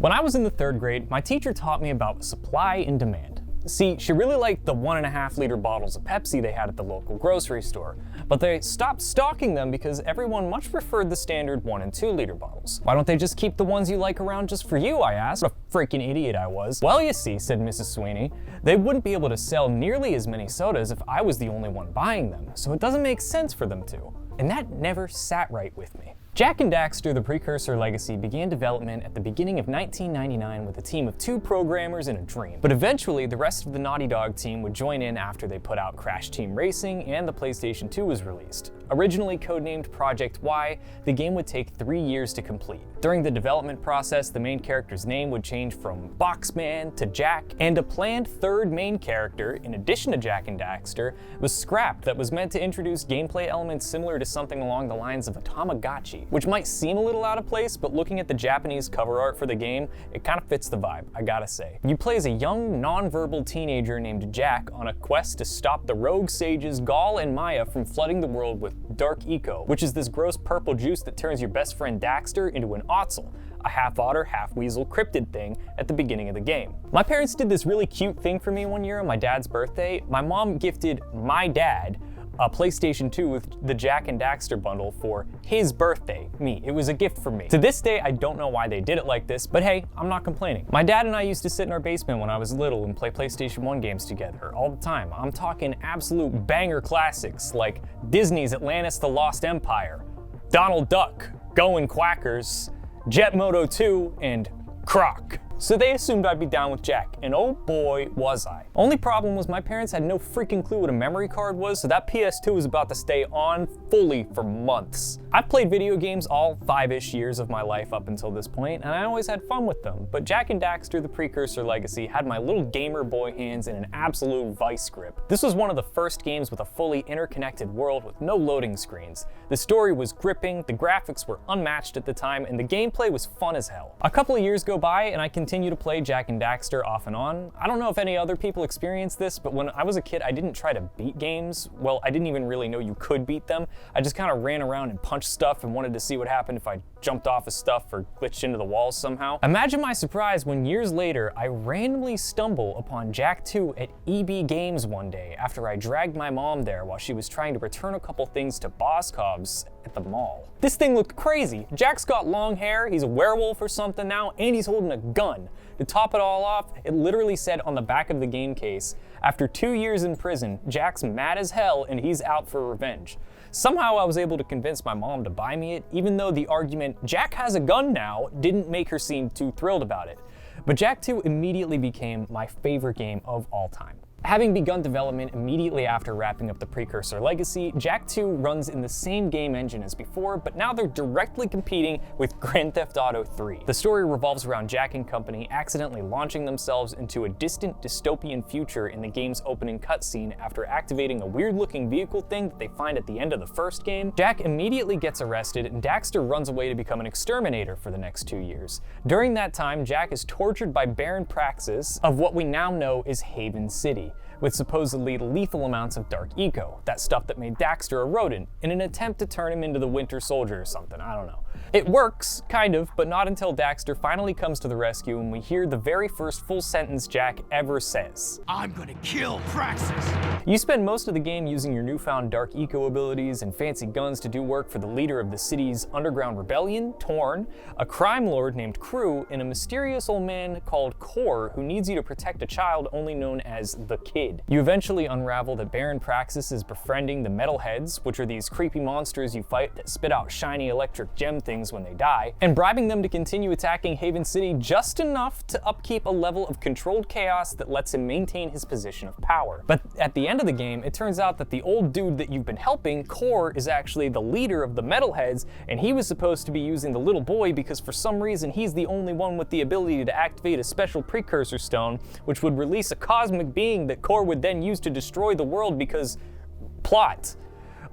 When I was in the 3rd grade, my teacher taught me about supply and demand. See, she really liked the 1.5-liter bottles of Pepsi they had at the local grocery store, but they stopped stocking them because everyone much preferred the standard 1 and 2-liter bottles. Why don't they just keep the ones you like around just for you, I asked. What a freaking idiot I was. Well, you see, said Mrs. Sweeney, they wouldn't be able to sell nearly as many sodas if I was the only one buying them, so it doesn't make sense for them to. And that never sat right with me. Jak and Daxter, the Precursor legacy, began development at the beginning of 1999 with a team of 2 programmers and a dream. But eventually, the rest of the Naughty Dog team would join in after they put out Crash Team Racing and the PlayStation 2 was released. Originally codenamed Project Y, the game would take 3 years to complete. During the development process, the main character's name would change from Boxman to Jak, and a planned 3rd main character, in addition to Jak and Daxter, was scrapped that was meant to introduce gameplay elements similar to something along the lines of a Tamagotchi, which might seem a little out of place, but looking at the Japanese cover art for the game, it kind of fits the vibe, I gotta say. You play as a young, non-verbal teenager named Jak on a quest to stop the rogue sages Gaul and Maya from flooding the world with Dark Eco, which is this gross purple juice that turns your best friend Daxter into an Otzel, a half-otter, half-weasel cryptid thing at the beginning of the game. My parents did this really cute thing for me one year on my dad's birthday. My mom gifted my dad a PlayStation 2 with the Jak and Daxter bundle for his birthday, me. It was a gift from me. To this day, I don't know why they did it like this, but hey, I'm not complaining. My dad and I used to sit in our basement when I was little and play PlayStation 1 games together all the time. I'm talking absolute banger classics like Disney's Atlantis: The Lost Empire, Donald Duck, Goin' Quackers, Jet Moto 2, and Croc. So they assumed I'd be down with Jak, and oh boy was I. Only problem was my parents had no freaking clue what a memory card was, so that PS2 was about to stay on fully for months. I've played video games all 5-ish years of my life up until this point, and I always had fun with them, but Jak and Daxter, the Precursor legacy, had my little gamer boy hands in an absolute vice grip. This was one of the first games with a fully interconnected world with no loading screens. The story was gripping, the graphics were unmatched at the time, and the gameplay was fun as hell. A couple of years go by, and I continue to play Jak and Daxter off and on. I don't know if any other people experience this, but when I was a kid, I didn't try to beat games. Well, I didn't even really know you could beat them. I just kind of ran around and punched stuff and wanted to see what happened if I jumped off of stuff or glitched into the walls somehow. Imagine my surprise when years later, I randomly stumble upon Jak 2 at EB Games one day after I dragged my mom there while she was trying to return a couple things to Boscov's at the mall. This thing looked crazy. Jak's got long hair, he's a werewolf or something now, and he's holding a gun. To top it all off, it literally said on the back of the game case, after 2 years in prison, Jak's mad as hell and he's out for revenge. Somehow I was able to convince my mom to buy me it, even though the argument, Jak has a gun now, didn't make her seem too thrilled about it. But Jak 2 immediately became my favorite game of all time. Having begun development immediately after wrapping up the Precursor legacy, Jak 2 runs in the same game engine as before, but now they're directly competing with Grand Theft Auto 3. The story revolves around Jak and company accidentally launching themselves into a distant dystopian future in the game's opening cutscene after activating a weird-looking vehicle thing that they find at the end of the first game. Jak immediately gets arrested, and Daxter runs away to become an exterminator for the next 2 years. During that time, Jak is tortured by Baron Praxis of what we now know is Haven City, with supposedly lethal amounts of Dark Eco, that stuff that made Daxter a rodent, in an attempt to turn him into the Winter Soldier or something, I don't know. It works, kind of, but not until Daxter finally comes to the rescue and we hear the very first full sentence Jak ever says. I'm gonna kill Praxis! You spend most of the game using your newfound Dark Eco abilities and fancy guns to do work for the leader of the city's underground rebellion, Torn, a crime lord named Crew, and a mysterious old man called Core who needs you to protect a child only known as the Kid. You eventually unravel that Baron Praxis is befriending the Metalheads, which are these creepy monsters you fight that spit out shiny electric gem things when they die, and bribing them to continue attacking Haven City just enough to upkeep a level of controlled chaos that lets him maintain his position of power. But at the end of the game, it turns out that the old dude that you've been helping, Core, is actually the leader of the Metalheads, and he was supposed to be using the little boy because for some reason he's the only one with the ability to activate a special Precursor stone, which would release a cosmic being that Core would then use to destroy the world because plot.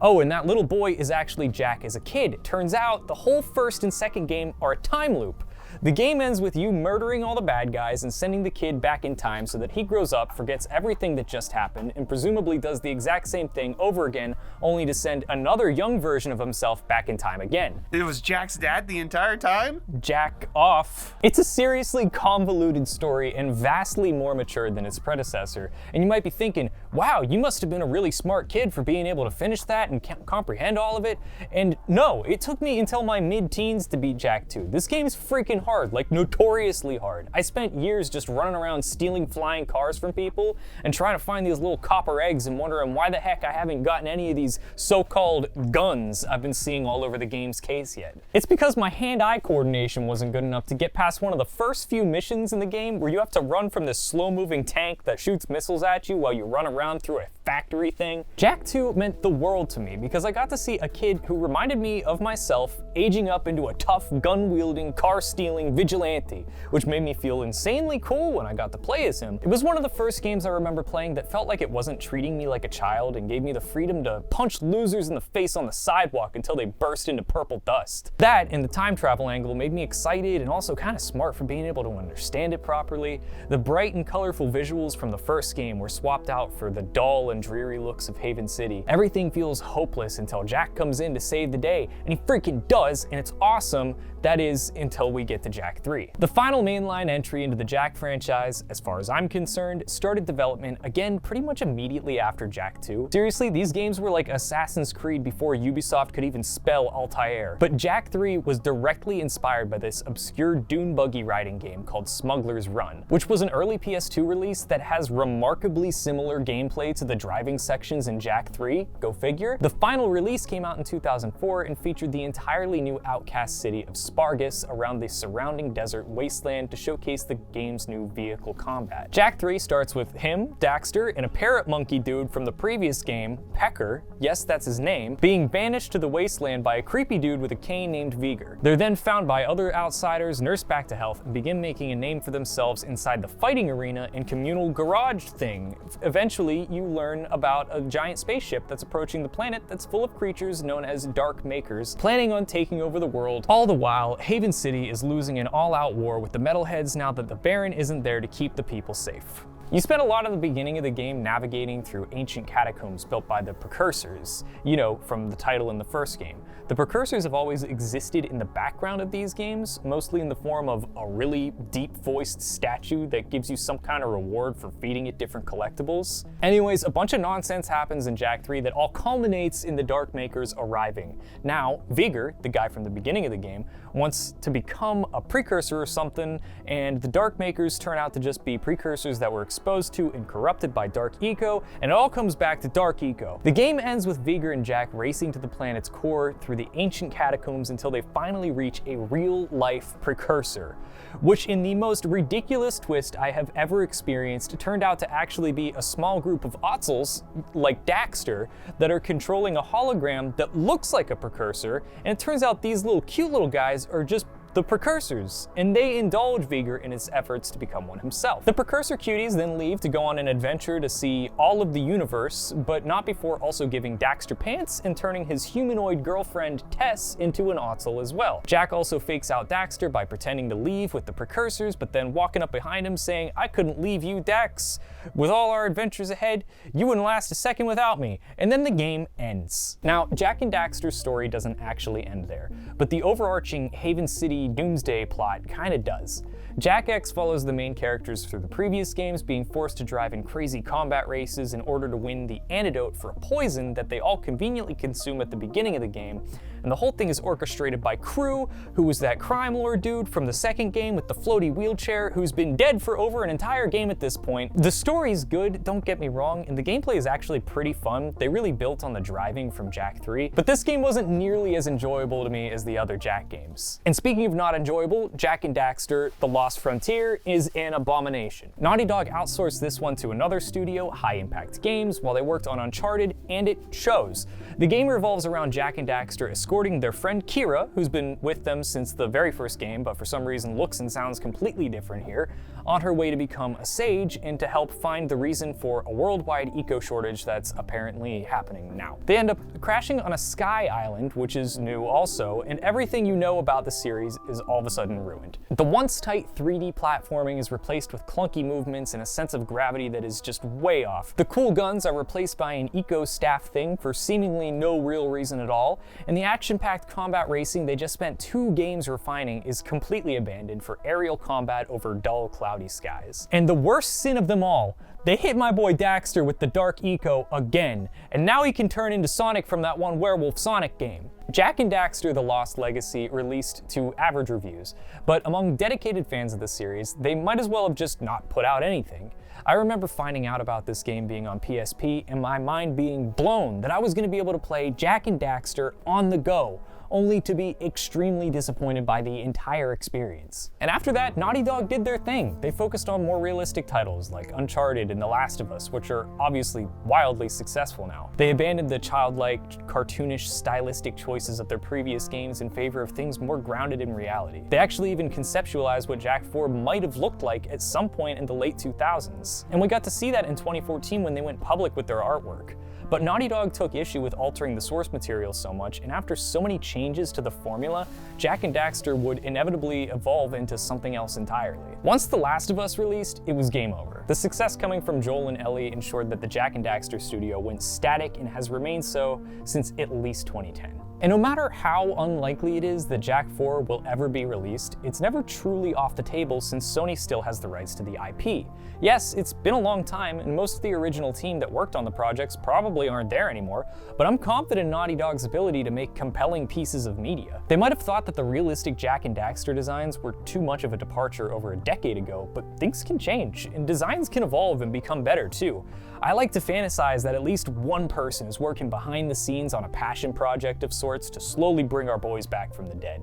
Oh, and that little boy is actually Jak as a kid. It turns out the whole first and second game are a time loop. The game ends with you murdering all the bad guys and sending the kid back in time so that he grows up, forgets everything that just happened, and presumably does the exact same thing over again, only to send another young version of himself back in time again. It was Jack's dad the entire time? Jack off. It's a seriously convoluted story and vastly more mature than its predecessor, and you might be thinking, wow, you must have been a really smart kid for being able to finish that and comprehend all of it. And no, it took me until my mid-teens to beat Jak 2. This game's freaking hard, like notoriously hard. I spent years just running around stealing flying cars from people and trying to find these little copper eggs and wondering why the heck I haven't gotten any of these so-called guns I've been seeing all over the game's case yet. It's because my hand-eye coordination wasn't good enough to get past one of the first few missions in the game where you have to run from this slow-moving tank that shoots missiles at you while you run around through a factory thing. Jak 2 meant the world to me because I got to see a kid who reminded me of myself aging up into a tough, gun-wielding, car-stealing vigilante, which made me feel insanely cool when I got to play as him. It was one of the first games I remember playing that felt like it wasn't treating me like a child and gave me the freedom to punch losers in the face on the sidewalk until they burst into purple dust. That and the time travel angle made me excited and also kind of smart for being able to understand it properly. The bright and colorful visuals from the first game were swapped out for the dull and dreary looks of Haven City. Everything feels hopeless until Jak comes in to save the day, and he freaking does, and it's awesome. That is, until we get to Jak 3. The final mainline entry into the Jak franchise, as far as I'm concerned, started development again pretty much immediately after Jak 2. Seriously, these games were like Assassin's Creed before Ubisoft could even spell Altair. But Jak 3 was directly inspired by this obscure dune buggy riding game called Smuggler's Run, which was an early PS2 release that has remarkably similar gameplay to the driving sections in Jak 3, go figure. The final release came out in 2004 and featured the entirely new outcast city of Spargus around the surrounding desert wasteland to showcase the game's new vehicle combat. Jak 3 starts with him, Daxter, and a parrot monkey dude from the previous game, Pecker, yes that's his name, being banished to the wasteland by a creepy dude with a cane named Vigor. They're then found by other outsiders, nursed back to health, and begin making a name for themselves inside the fighting arena and communal garage thing. Eventually, you learn about a giant spaceship that's approaching the planet that's full of creatures known as Dark Makers, planning on taking over the world. All the while, Haven City is losing an all-out war with the Metalheads now that the Baron isn't there to keep the people safe. You spend a lot of the beginning of the game navigating through ancient catacombs built by the Precursors, you know, from the title in the first game. The Precursors have always existed in the background of these games, mostly in the form of a really deep-voiced statue that gives you some kind of reward for feeding it different collectibles. Anyways, a bunch of nonsense happens in Jak 3 that all culminates in the Dark Makers arriving. Now, Vigor, the guy from the beginning of the game, wants to become a precursor or something, and the Dark Makers turn out to just be precursors that were exposed to and corrupted by Dark Eco, and it all comes back to Dark Eco. The game ends with Vigor and Jak racing to the planet's core through the ancient catacombs until they finally reach a real-life precursor, which in the most ridiculous twist I have ever experienced turned out to actually be a small group of Otzels, like Daxter, that are controlling a hologram that looks like a precursor, and it turns out these little cute little guys are just the Precursors, and they indulge Vigor in his efforts to become one himself. The Precursor cuties then leave to go on an adventure to see all of the universe, but not before also giving Daxter pants and turning his humanoid girlfriend Tess into an Otzel as well. Jak also fakes out Daxter by pretending to leave with the Precursors, but then walking up behind him saying, "I couldn't leave you, Dax. With all our adventures ahead, you wouldn't last a second without me." And then the game ends. Now, Jak and Daxter's story doesn't actually end there, but the overarching Haven City Doomsday plot kinda does. Jak X follows the main characters through the previous games, being forced to drive in crazy combat races in order to win the antidote for a poison that they all conveniently consume at the beginning of the game, and the whole thing is orchestrated by Crew, who was that crime lord dude from the second game with the floaty wheelchair who's been dead for over an entire game at this point. The story's good, don't get me wrong, and the gameplay is actually pretty fun. They really built on the driving from Jak 3, but this game wasn't nearly as enjoyable to me as the other Jak games. And speaking of not enjoyable, Jak and Daxter, The Lost Frontier, is an abomination. Naughty Dog outsourced this one to another studio, High Impact Games, while they worked on Uncharted, and it shows. The game revolves around Jak and Daxter escorting escorting their friend Kira, who's been with them since the very first game, but for some reason looks and sounds completely different here, on her way to become a sage and to help find the reason for a worldwide eco shortage that's apparently happening now. They end up crashing on a sky island, which is new also, and everything you know about the series is all of a sudden ruined. The once tight 3D platforming is replaced with clunky movements and a sense of gravity that is just way off. The cool guns are replaced by an eco staff thing for seemingly no real reason at all, and the action-packed combat racing they just spent 2 games refining is completely abandoned for aerial combat over dull, cloudy skies. And the worst sin of them all, they hit my boy Daxter with the dark eco again, and now he can turn into Sonic from that one Werewolf Sonic game. Jak and Daxter: The Lost Legacy released to average reviews, but among dedicated fans of the series, they might as well have just not put out anything. I remember finding out about this game being on PSP and my mind being blown that I was going to be able to play Jak and Daxter on the go, only to be extremely disappointed by the entire experience. And after that, Naughty Dog did their thing. They focused on more realistic titles like Uncharted and The Last of Us, which are obviously wildly successful now. They abandoned the childlike, cartoonish, stylistic choices of their previous games in favor of things more grounded in reality. They actually even conceptualized what Jak 4 might have looked like at some point in the late 2000s. And we got to see that in 2014 when they went public with their artwork. But Naughty Dog took issue with altering the source material so much, and after so many changes to the formula, Jak and Daxter would inevitably evolve into something else entirely. Once The Last of Us released, it was game over. The success coming from Joel and Ellie ensured that the Jak and Daxter studio went static and has remained so since at least 2010. And no matter how unlikely it is that Jak 4 will ever be released, it's never truly off the table since Sony still has the rights to the IP. Yes, it's been a long time, and most of the original team that worked on the projects probably aren't there anymore, but I'm confident in Naughty Dog's ability to make compelling pieces of media. They might have thought that the realistic Jak and Daxter designs were too much of a departure over a decade ago, but things can change, and designs can evolve and become better too. I like to fantasize that at least one person is working behind the scenes on a passion project of sorts to slowly bring our boys back from the dead.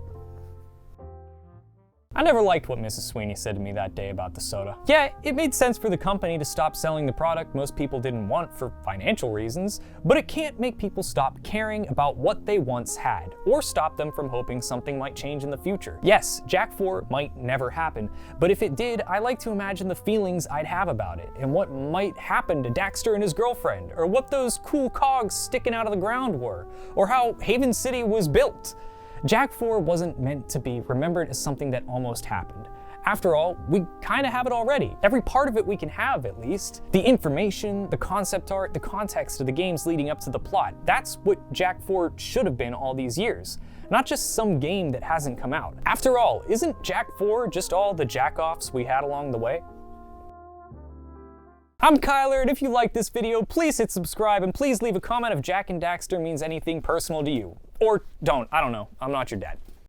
I never liked what Mrs. Sweeney said to me that day about the soda. Yeah, it made sense for the company to stop selling the product most people didn't want for financial reasons, but it can't make people stop caring about what they once had, or stop them from hoping something might change in the future. Yes, Jak 4 might never happen, but if it did, I like to imagine the feelings I'd have about it, and what might happen to Daxter and his girlfriend, or what those cool cogs sticking out of the ground were, or how Haven City was built. Jak 4 wasn't meant to be remembered as something that almost happened. After all, we kind of have it already. Every part of it we can have, at least. The information, the concept art, the context of the games leading up to the plot. That's what Jak 4 should have been all these years. Not just some game that hasn't come out. After all, isn't Jak 4 just all the jack-offs we had along the way? I'm Kyler, and if you liked this video, please hit subscribe, and please leave a comment if Jak and Daxter means anything personal to you. Or don't, I don't know, I'm not your dad.